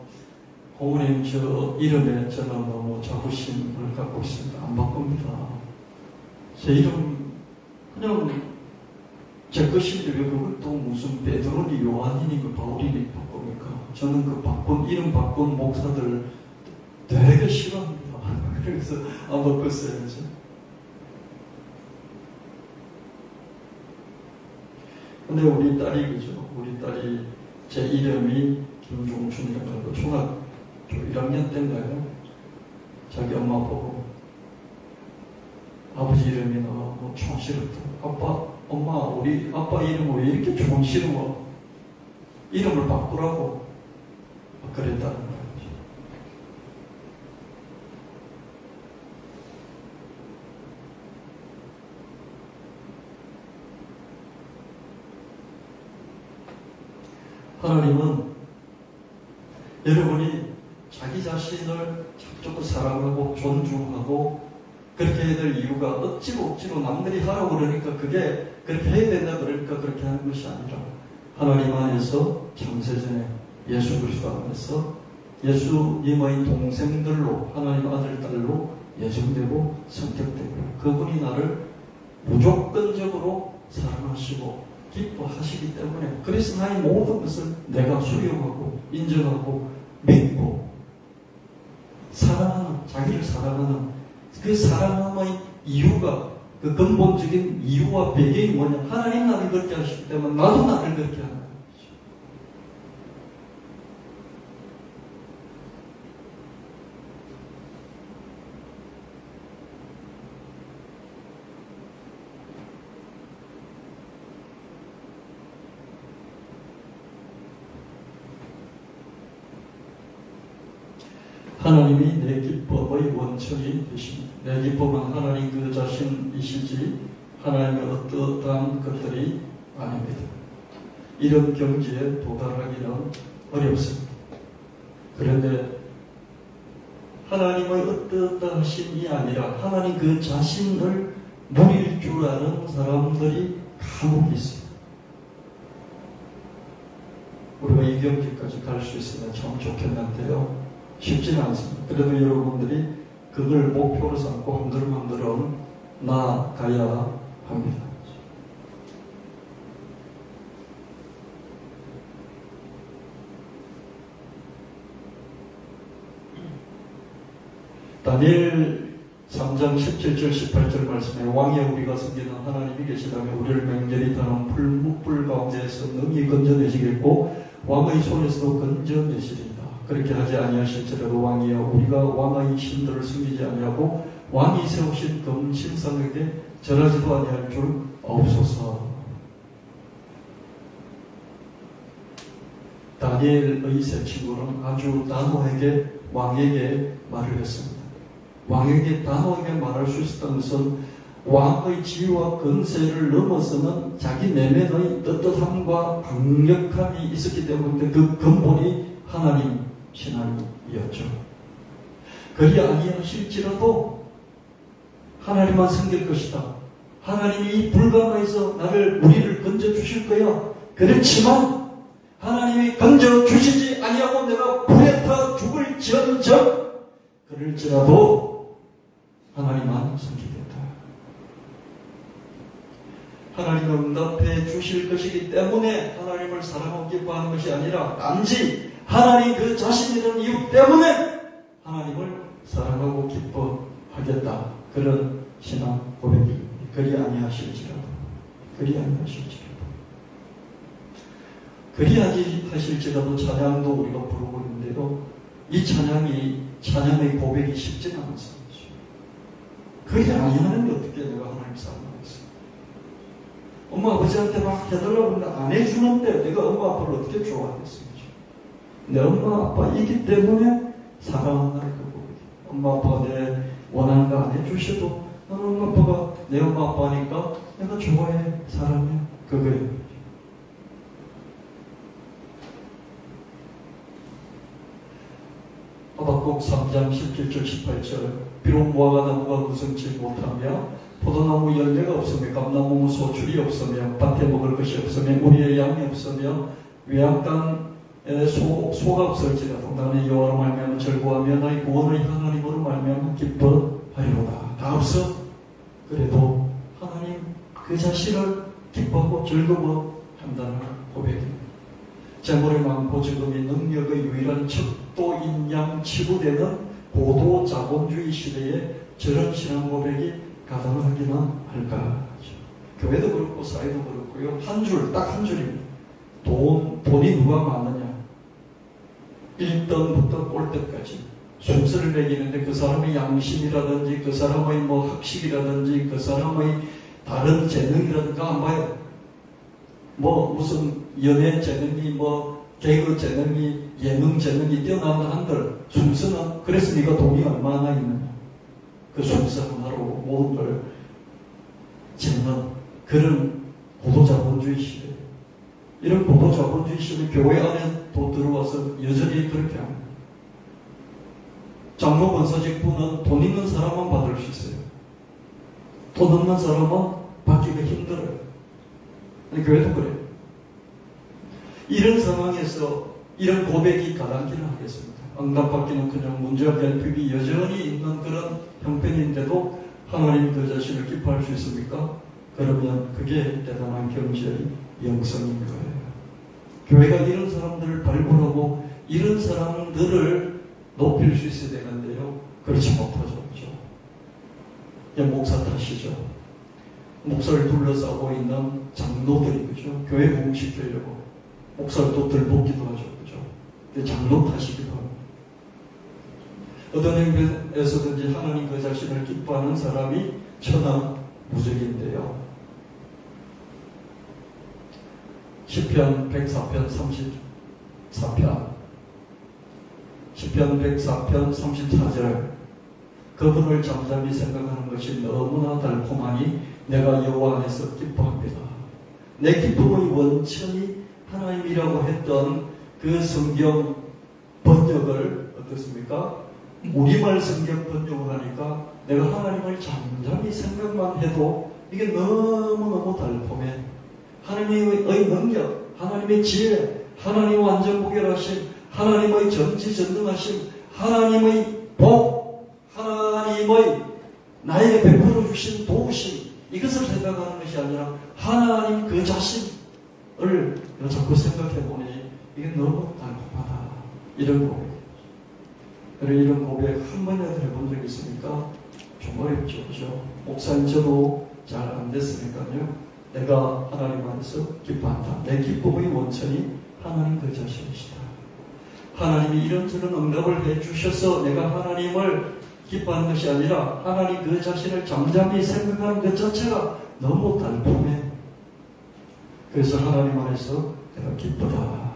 고모님 저 이름에 저는 너무 자부심을 갖고 있습니다. 안 바꿉니다. 제 이름 그냥 제 것인데 왜 그걸 또 무슨 베드로니 요한이니 그 바울이니 바꿉니까? 저는 그 이름 바꾼 목사들 되게 싫어합니다. 그래서 안 바꿨어요. 근데 우리 딸이 그죠? 우리 딸이 제 이름이 김종춘이라고 중학교 1학년 때인가요? 자기 엄마 보고 아버지 이름이 너무 촌스럽다. 아빠, 엄마, 우리 아빠 이름은 왜 이렇게 촌스러워? 이름을 바꾸라고 그랬다는 거예요. 하나님은 여러분이 자기 자신을 자꾸 사랑하고 존중하고 그렇게 해야 될 이유가 억지로 남들이 하라고 그러니까 그게 그렇게 해야 된다 그러니까 그렇게 하는 것이 아니라 하나님 안에서 창세전에 예수 그리스도 안에서 예수님의 동생들로 하나님 아들 딸로 예정되고 선택되고 그분이 나를 무조건적으로 사랑하시고 기뻐하시기 때문에 그래서 나의 모든 것을 내가 수용하고 인정하고 믿고 사랑하는 자기를 사랑하는 그 사랑함의 이유가 그 근본적인 이유와 배경이 뭐냐? 하나님 나를 그렇게 하시기 때문에 나도 나를 그렇게 하는 거죠. 하나님이 내 기쁨의 원천이 되십니다. 내 기쁨은 하나님 그 자신이시지 하나님의 어떠한 것들이 아닙니다. 이런 경지에 도달하기는 어렵습니다. 그런데 하나님의 어떠하심이 아니라 하나님 그 자신을 누릴 줄 아는 사람들이 간혹 있습니다. 우리가 이 경지까지 갈 수 있으면 참 좋겠는데요. 쉽지는 않습니다. 그래도 여러분들이 그걸 목표로 삼고 한 걸음 한 걸음 나아가야 합니다. 다니엘 3장 17절 18절 말씀에 왕의 우리가 섬기는 하나님이 계시다면 우리를 맹렬히 타는 풀무불 가운데에서 능히 건져내시겠고 왕의 손에서도 건져내시리라. 그렇게 하지 아니하실지라도 왕이여 우리가 왕의 신들을 숨기지 아니하고 왕이 세우신 금신상에게 절하지도 아니할 줄 없소서. 다니엘의 세 친구는 아주 단호하게 왕에게 말을 했습니다. 왕에게 단호하게 말할 수 있었던 것은 왕의 지위와 권세를 넘어서는 자기 내면의 떳떳함과 강력함이 있었기 때문에 그 근본이 하나님 신앙이었죠. 그리 아니하실지라도 하나님만 섬길 것이다. 하나님이 이 불가마에서 우리를 건져주실 거야. 그렇지만 하나님이 건져주시지 아니하고 내가 불에 타 죽을지언정 그럴지라도 하나님만 섬기겠다. 하나님은 응답해 주실 것이기 때문에 하나님을 사랑하고 기뻐하는 것이 아니라 단지 하나님 그 자신이라는 이유 때문에 하나님을 사랑하고 기뻐하겠다. 그런 신앙 고백이 그리 아니하실지라도 그리 아니하실지라도 찬양도 우리가 부르고 있는데도 이 찬양의 고백이 쉽지는 않습니다. 그게 아니하는데 어떻게 내가 하나님 사랑하겠어? 엄마 아버지한테 막 해달라고 하는데 안 해주는데 내가 엄마 아빠를 어떻게 좋아하겠습니까? 내 엄마 아빠이기 때문에 사랑한다는 거고, 엄마 아빠가 내 원하는 거 안 해주셔도 나는 엄마 아빠가 내 엄마 아빠니까 내가 좋아해, 사랑해. 그거예요. 하박국 3장 17절 18절 비록 무화과 나무가 무성치 못하며 포도나무 열매가 없으며 감나무 소출이 없으며 밭에 먹을 것이 없으며 우리의 양이 없으며 외양간에 소가 없을지라도 나는 여호와로 말미암아 절구하며 나의 구원의 하나님으로 말미암아 기뻐하리로다. 다 없어? 그래도 하나님 그 자신을 기뻐하고 즐거워한다는 고백입니다. 재물이 많고 지금이 능력의 유일한 척도인양 치부되는 고도 자본주의 시대에 저런 신앙 고백이 가능하기는 할까? 교회도 그렇고 사회도 그렇고요. 한 줄, 딱 한 줄입니다. 돈이 누가 많느냐? 1등부터 꼴등까지 순서를 매기는데 그 사람의 양심이라든지 그 사람의 뭐 학식이라든지 그 사람의 다른 재능이라든가 안 봐요. 뭐 무슨 연예 재능이 뭐 개그 재능이 예능 재능이 뛰어난다 한들 순서는 그래서 네가 돈이 얼마나 있느냐 그 순서 하나로 모든 걸 짓는 그런 고도자본주의 시대. 이런 고도자본주의 시대 교회 안에 또 들어와서 여전히 그렇게 합니다. 장로 권사직분은 돈 있는 사람만 받을 수 있어요. 돈 없는 사람은 받기가 힘들어요. 교회도 그래요. 이런 상황에서 이런 고백이 가당키는 하겠습니다. 응답받기는 그냥 문제와 결핍이 여전히 있는 그런 형편인데도 하나님 그 자신을 기뻐할 수 있습니까? 그러면 그게 대단한 경제의 영성인 거예요. 교회가 이런 사람들을 발굴하고 이런 사람들을 높일 수 있어야 되는데요. 그렇지 못하죠. 그냥 목사 탓이죠. 목사를 둘러싸고 있는 장로들이 그죠. 교회 부흥시키려고 목사를 또 들볶기도 하죠. 그죠. 장로 탓이기도 합니다. 어떤 행변에서든지 하나님 그 자신을 기뻐하는 사람이 천하무적인데요. 시편 104편 34편 시편 104편 34절 그분을 잠잠히 생각하는 것이 너무나 달콤하니 내가 여호와 안에서 기뻐합니다. 내 기쁨의 원천이 하나님이라고 했던 그 성경 번역을 어떻습니까? 우리말 성경 번역을 하니까 내가 하나님을 잠잠히 생각만 해도 이게 너무너무 달콤해. 하나님의 능력, 하나님의 지혜, 하나님의 완전무결하심, 하나님의 전지전능하심, 하나님의 복, 하나님의 나에게 베풀어 주신 도우심, 이것을 생각하는 것이 아니라 하나님 그 자신을 자꾸 생각해 보니 이게 너무 달콤하다. 이런 고백. 이런 고백 한 번이라도 해본 적 있습니까? 좀 어렵죠. 그죠? 목사님 저도 잘 안 됐으니까요. 내가 하나님 안에서 기뻐한다. 내 기쁨의 원천이 하나님 그 자신이시다. 하나님이 이런저런 응답을 해주셔서 내가 하나님을 기뻐하는 것이 아니라 하나님 그 자신을 잠잠히 생각하는 것 자체가 너무 달콤해. 그래서 하나님 안에서 내가 기쁘다.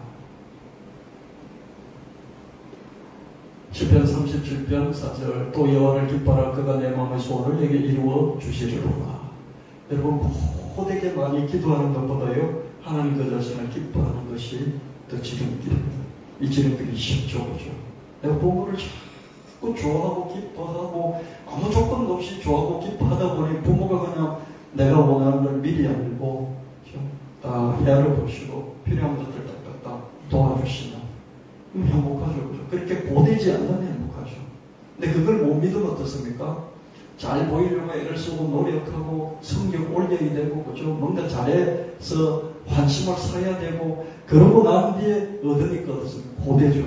시편 37편 4절 또 여호와를 기뻐하라 그가 내 마음의 소원을 내게 이루어 주시리로다. 여러분 호되게 많이 기도하는 것보다요 하나님 그 자신을 기뻐하는 것이 더 지름길입니다. 이 지름길이 쉽죠. 그죠? 내가 부모를 자꾸 좋아하고 기뻐하고 아무 조건도 없이 좋아하고 기뻐하다 보니 부모가 그냥 내가 원하는 걸 미리 알고 다 헤아려 보시고 필요한 것들 딱딱딱 도와주시면 행복하죠. 그죠? 그렇게 고되지 않는 행복하죠. 근데 그걸 못 믿으면 어떻습니까? 잘 보이려고 애를 쓰고 노력하고 성격 올려야 되고 그죠? 뭔가 잘해서 환심을 사야 되고 그러고 난 뒤에 얻으니까 어떻습니까? 고되죠.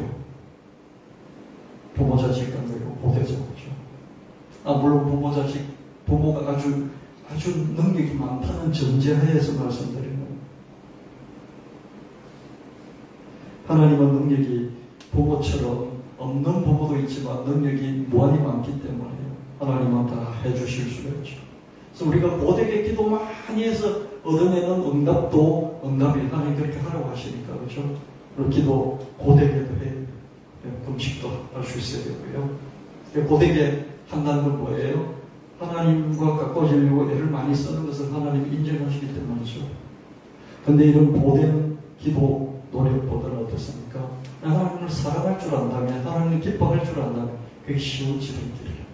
부모 자식 간다고 고되죠. 그죠? 물론 부모 자식 부모가 아주 능력이 많다는 전제하에서 말씀드리는 거예요. 하나님은 능력이 부모처럼 없는 부모도 있지만 능력이 무한히 많기 때문에 하나님은 다 해주실 수가 있죠. 그래서 우리가 고되게 기도 많이 해서 얻어내는 응답도 응답이 하나님 그렇게 하라고 하시니까, 그렇죠? 그리고 기도 고되게도 해요. 금식도 할 수 있어야 되고요. 고되게 한다는 건 뭐예요? 하나님과 가까워지려고 애를 많이 쓰는 것을 하나님이 인정하시기 때문이죠. 근데 이런 고된 기도 노력보다는 어떻습니까? 하나님을 사랑할 줄 안다면, 하나님을 기뻐할 줄 안다면 그게 쉬운 지름길이에요.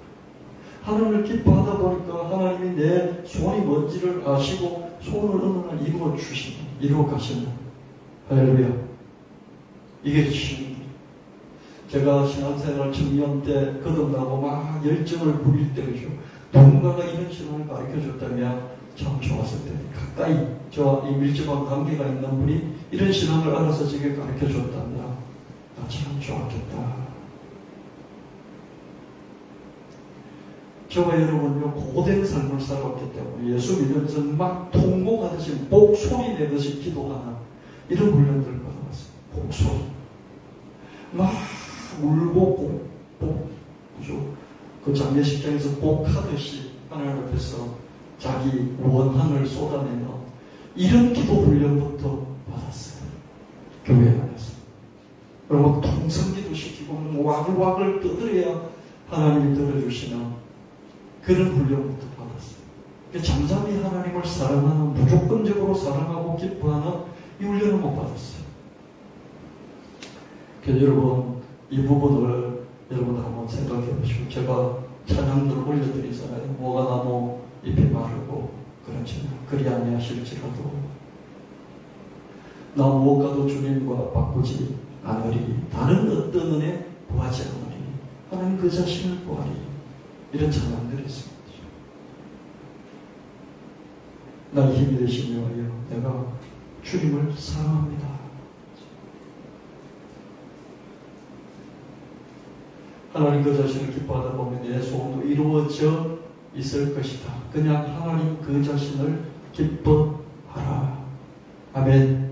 하나님을 기뻐하다 보니까 하나님이 내 소원이 뭔지를 아시고 소원을 어느 날 이루어 주시는, 이루어 가시는. 할렐루야. 이게 쉬운 길. 제가 신앙생활 청년 때 거듭나고 막 열정을 부릴 때, 그죠? 누군가가 이런 신앙을 가르쳐 줬다면 참 좋았을 텐데, 가까이 저와 이 밀접한 관계가 있는 분이 이런 신앙을 알아서 제게 가르쳐 줬다면 나 참 좋았겠다. 저와 여러분요, 고된 삶을 살아왔기 때문에 예수 믿으면서 막 통곡하듯이 목소리 내듯이 기도하는 이런 훈련들을 받아왔어요. 목소리. 막 울고 그죠? 그 장례식장에서 복하듯이 하나님 앞에서 자기 원한을 쏟아내는 이런 기도 훈련부터 받았어요. 교회 안에서. 그리고 통성기도 시키고 와글와글 떠들어야 하나님이 들어주시는 그런 훈련부터 받았어요. 잠잠히 하나님을 사랑하는, 무조건적으로 사랑하고 기뻐하는 이 훈련을 못 받았어요. 그래서 여러분, 이 부분을 여러분 한번 생각해 보시고, 제가 찬양들을 올려드리잖아요. 뭐가 나무 잎이 마르고 그렇지만 그리 아니하실지라도 나 무엇과도 주님과 바꾸지 않으리. 다른 어떤 은혜 구하지 않으리. 하나님 그 자신을 구하리. 이런 찬양들이 있습니다. 나의 힘이 되시며 내가 주님을 사랑합니다. 하나님 그 자신을 기뻐하다 보면 내 소원도 이루어져 있을 것이다. 그냥 하나님 그 자신을 기뻐하라. 아멘.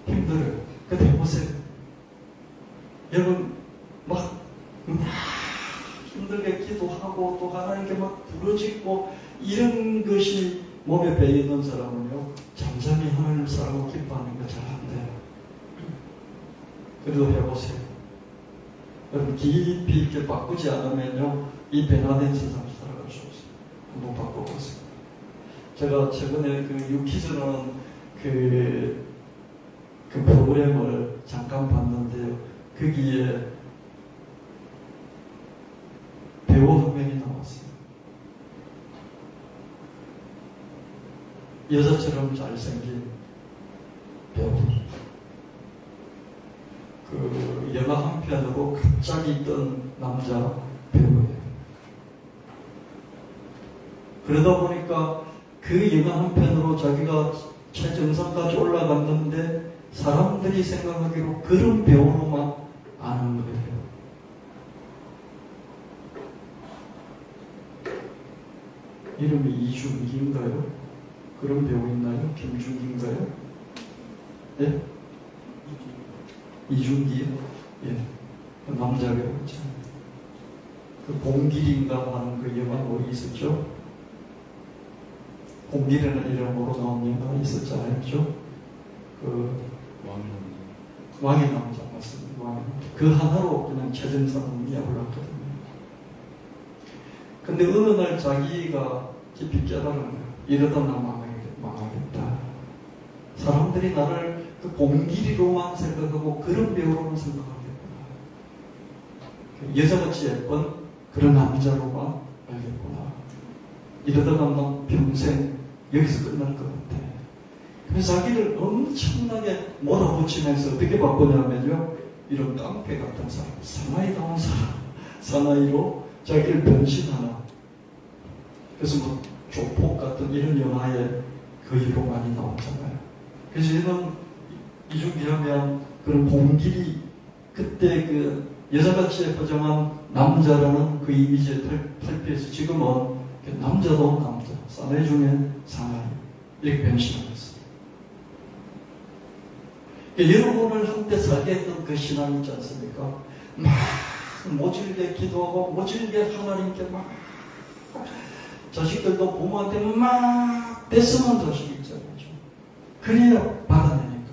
힘들어요. 근데 해보세요. 여러분 막 힘들게 기도하고 또 하나님께 막 부르짖고 이런 것이 몸에 배어있는 사람은요, 잠잠히 하나님을 사랑하고 기뻐하는 거 잘 안 돼요. 그래도 해보세요. 여러분 깊이 이렇게 바꾸지 않으면요, 이 변화된 세상을 살아갈 수 없어요. 한번 바꿔보세요. 제가 최근에 그 유키즈라는 그 프로그램을 잠깐 봤는데요. 거기에 배우 한 명이 나왔어요. 여자처럼 잘생긴 배우. 그 영화 한 편으로 갑자기 뜬 남자 배우예요. 그러다 보니까 그 영화 한 편으로 자기가 최정상까지 올라갔는데 사람들이 생각하기로 그런 배우로만 아는 거예요. 이름이 이준기인가요? 그런 배우 있나요? 김준기인가요? 네? 이준기요? 예. 남자 배우 있잖아요. 그 봉길인가 하는 그 영화 뭐 있었죠? 봉길이라는 이름으로 나온 영화가 있었잖아요. 그죠? 그 왕의 남자 맞습니다. 왕의 남자. 그 하나로 그냥 최정상이 올랐거든요. 근데 어느 날 자기가 깊이 깨달은 거예요. 이러다 나 망하겠다. 사람들이 나를 그 봉길이로만 생각하고 그런 배우로만 생각하겠구나. 여자같이 예쁜 그런 남자로만 알겠구나. 이러다가 막 평생 여기서 끝날 것 같아. 그래서 자기를 엄청나게 몰아붙이면서 어떻게 바꾸냐면요, 이런 깡패 같은 사람, 사나이다운 사람, 사나이로 자기를 변신하는. 그래서 뭐 조폭 같은 이런 영화에 거의로 많이 나왔잖아요. 그래서 얘는 이준기하면 그런 봉길이 그때 그 여자같이 예뻐정한 남자라는 그 이미지에 탈피해서 지금은 남자다운 남자, 사나이 중에 사나이 이렇게 변신하였어요. 여러분을 한때 살게 했던 그 신앙 있지 않습니까? 막 모질게 기도하고 모질게 하나님께 막 자식들도 부모한테 막 뺏으면 자식이 있잖아요. 그래야 받아내니까.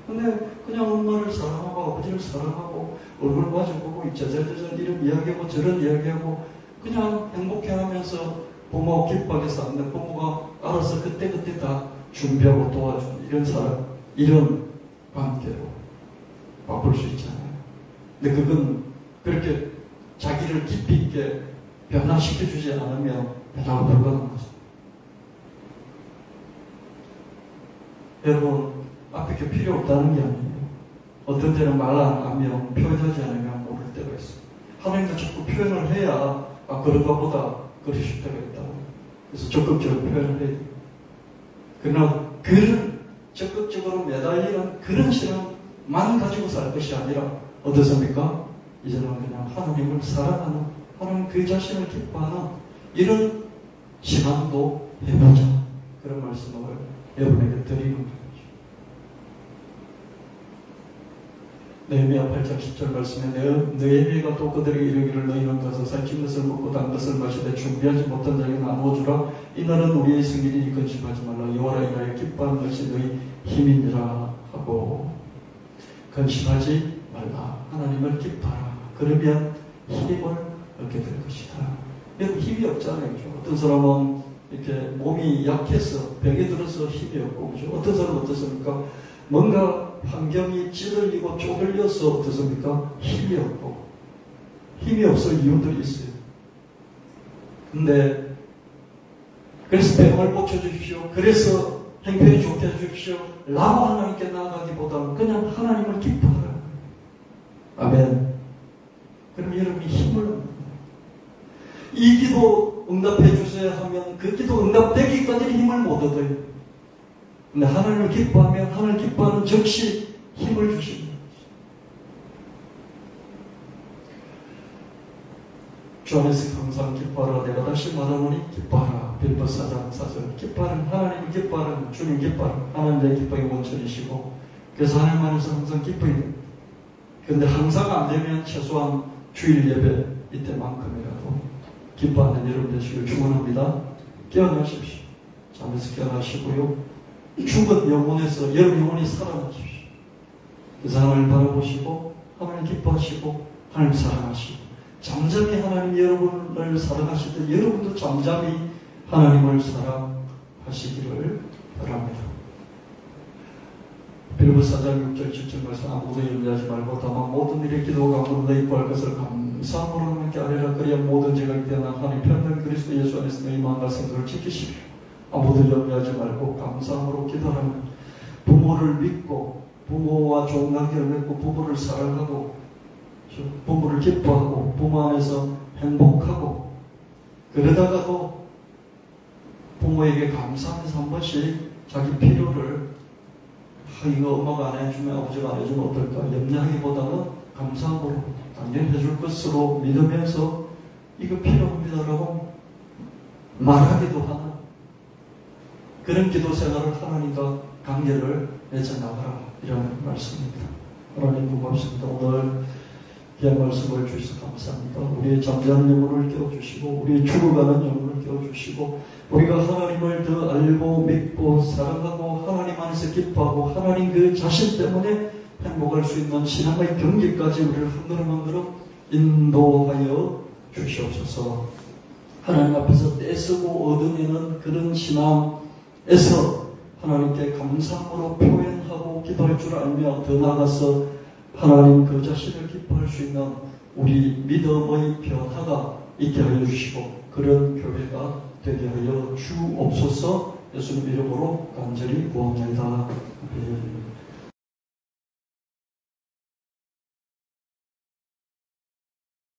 근데 그냥 엄마를 사랑하고 아버지를 사랑하고 얼굴 마주보고 저저저저 이런 이야기하고 저런 이야기하고 그냥 행복해하면서 부모 기쁘게 사는데 부모가 알아서 그때그때 다 준비하고 도와주는 이런 사람, 이런 관계로 바꿀 수 있잖아요. 근데 그건 그렇게 자기를 깊이 있게 변화시켜주지 않으면 변화가 불가능한 거죠. 여러분, 앞에 게 필요 없다는 게 아니에요. 어떤 때는 말 안 하면 표현하지 않으면 모를 때가 있어요. 하나님도 자꾸 표현을 해야 그런가 보다 그러실 때가 있다고. 그래서 적극적으로 표현을 해야 돼요. 그러나 그런 적극적으로 매달리는 그런 신앙만 가지고 살 것이 아니라 어떻습니까? 이제는 그냥 하나님을 사랑하는, 하나님 그 자신을 기뻐하는 이런 신앙도 해보자. 그런 말씀을 여러분에게 드리는 거죠. 느헤미야 8장 10절 말씀에 느헤미야가 또 그들에게 이르기를 너희는 가서 살찐 것을 먹고 단 것을 마시되 준비하지 못한 자에게 나누어 주라. 이날은 우리의 승리니 근심하지 말라. 여호와라 인하여 기뻐하는 것이 너희 힘이니라 하고 근심하지 말라. 하나님을 기뻐하라. 그러면 힘을 얻게 될 것이다. 여러분 힘이 없잖아요. 어떤 사람은 이렇게 몸이 약해서 병이 들어서 힘이 없고 그죠? 어떤 사람은 어떻습니까? 뭔가 환경이 찌들리고 쪼들려서 어떻습니까? 힘이 없고 힘이 없을 이유들이 있어요. 근데 그래서 병을 고쳐주십시오. 그래서 행편이 좋게 해주십시오. 라고 하나님께 나아가기보다는 그냥 하나님을 기뻐하라. 아멘. 그럼 여러분이 힘을 얻는 거예요. 이 기도 응답해 주세요 하면 그 기도 응답되기까지 힘을 못 얻어요. 근데 하나님을 기뻐하면 하나님을 기뻐하는 즉시 힘을 주십니다. 주 안에서 항상 기뻐하라. 내가 다시 말하노니 기뻐하라. 빌립보 4장 4절. 기뻐하는 하나님을 기뻐하는 주님 기뻐하라. 하나님 내 기뻐의 원천이시고 그래서 하나님 안에서 항상 기뻐해야 됩니다. 그런데 항상 안 되면 최소한 주일 예배 이때만큼이라도 기뻐하는 여러분 되시길 축원합니다. 깨어나십시오. 잠에서 깨어나시고요. 죽은 영혼에서 여러분 영혼이 살아나십시오. 그래서 하나님을 바라보시고 하나님 기뻐하시고 하나님 사랑하시고 잠잠히 하나님 여러분을 사랑하실 때 여러분도 잠잠히 하나님을 사랑하시기를 바랍니다. 빌립보 4장 6절 7절 말씀 아무도 염려하지 말고 다만 모든 일에 기도가 너희 구할 것을 감사함으로 하나님께 아뢰라. 그리야 모든 죄가 깨어나 하나님 편들 그리스도 예수 안에서 너희 마음과 생각을 지키시리라. 아무도 염려하지 말고 감사함으로 기도하는 부모를 믿고 부모와 좋은 관계를 맺고 부모를 사랑하고 부모를 기뻐하고 부모 안에서 행복하고 그러다가도 부모에게 감사하면서 한 번씩 자기 필요를 이거 엄마가 안 해주면 아버지가 안 해주면 어떨까 염려하기보다는 감사함으로 당연히 해줄 것으로 믿으면서 이거 필요합니다라고 말하기도 하는 그런 기도 생활을 하나님과 관계를 맺어나가라 이런 말씀입니다. 하나님 고맙습니다. 오늘 귀한 말씀을 주셔서 감사합니다. 우리의 잠자는 영혼을 깨워주시고 우리의 죽어가는 영혼을 깨워주시고 우리가 하나님을 더 알고 믿고 사랑하고 하나님 안에서 기뻐하고 하나님 그 자신 때문에 행복할 수 있는 신앙의 경계까지 우리를 한 걸음 한 걸음 인도하여 주시옵소서. 하나님 앞에서 떼쓰고 얻어내는 그런 신앙에서 하나님께 감사함으로 표현하고 기도할 줄 알며 더 나아가서 하나님 그 자신을 기뻐할 수 있는 우리 믿음의 변화가 있게 하여 주시고 그런 교회가 되게 하여 주옵소서. 예수님 이름으로 간절히 구합니다.